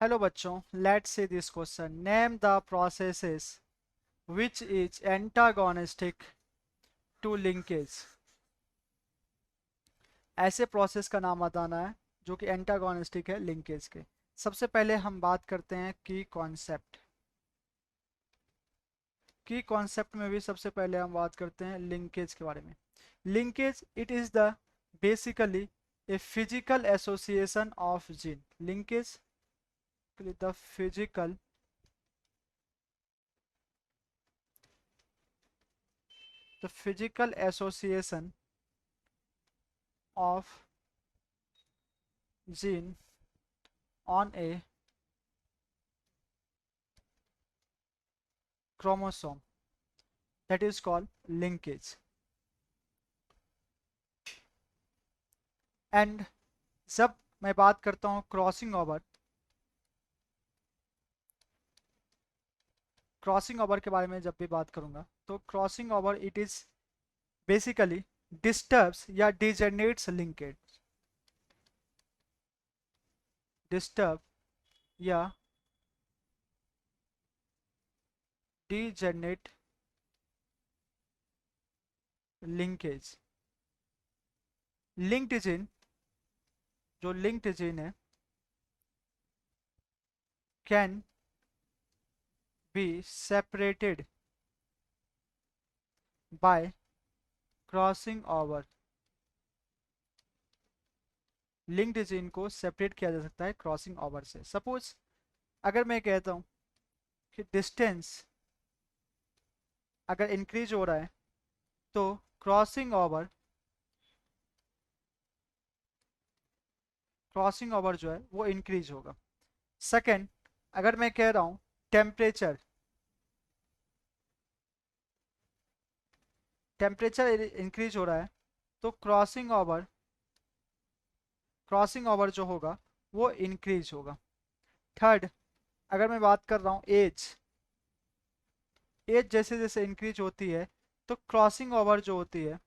Hello बच्चों, let's see this question. Name the processes which is antagonistic to linkage. ऐसे process का नाम बताना है जो कि एंटागोनिस्टिक है लिंकेज के। सबसे पहले हम बात करते हैं की कॉन्सेप्ट। की कॉन्सेप्ट में भी सबसे पहले हम बात करते हैं लिंकेज के बारे में। Linkage it is the basically a physical association of gene. Linkage the physical association of gene on a chromosome, that is called linkage. And जब मैं बात करता हूँ क्रॉसिंग ओवर के बारे में जब भी बात करूंगा तो crossing over it is basically disturbs या डिजेनेरेट्स लिंकेज। डिस्टर्ब या डिजेनेरेट लिंकेज। लिंक्ड जीन, जो लिंक्ड जीन है, can be separated by crossing over. Linked gene को सेपरेट किया जा सकता है क्रॉसिंग ओवर से। सपोज अगर मैं कहता हूं कि डिस्टेंस अगर इंक्रीज हो रहा है तो क्रॉसिंग ओवर जो है वो इंक्रीज होगा। सेकंड, अगर मैं कह रहा हूं टेम्परेचर इंक्रीज हो रहा है तो क्रॉसिंग ओवर जो होगा वो इंक्रीज होगा। थर्ड, अगर मैं बात कर रहा हूं एज जैसे जैसे इंक्रीज होती है तो क्रॉसिंग ओवर जो होती है,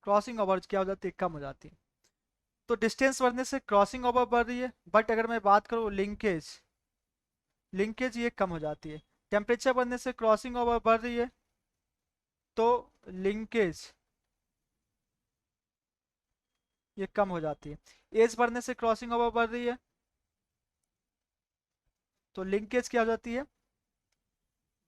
क्रॉसिंग ओवर क्या हो जाती है, कम हो जाती है। तो डिस्टेंस बढ़ने से क्रॉसिंग ओवर बढ़ रही है, बट अगर मैं बात करूँ लिंकेज ये कम हो जाती है। टेम्परेचर बढ़ने से क्रॉसिंग ओवर बढ़ रही है तो लिंकेज ये कम हो जाती है। एज बढ़ने से क्रॉसिंग ओवर बढ़ रही है तो लिंकेज क्या हो जाती है,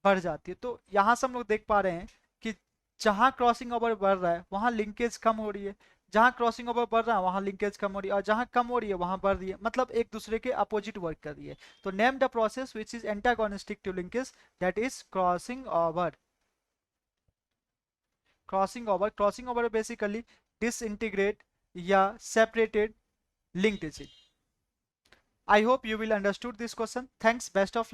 बढ़ जाती है। तो यहाँ से हम लोग देख पा रहे हैं कि जहाँ क्रॉसिंग ओवर बढ़ रहा है वहाँ लिंकेज कम हो रही है, जहाँ क्रॉसिंग ओवर बढ़ रहा है वहाँ लिंकेज कम हो रही है, और जहाँ कम हो रही है वहाँ बढ़ रही है। मतलब एक दूसरे के अपोजिट वर्क कर रही है। तो name the process which is antagonistic to linkage, that is crossing over. Crossing over basically disintegrate या separated linked digit. I hope you will understood this question. Thanks. Best of luck.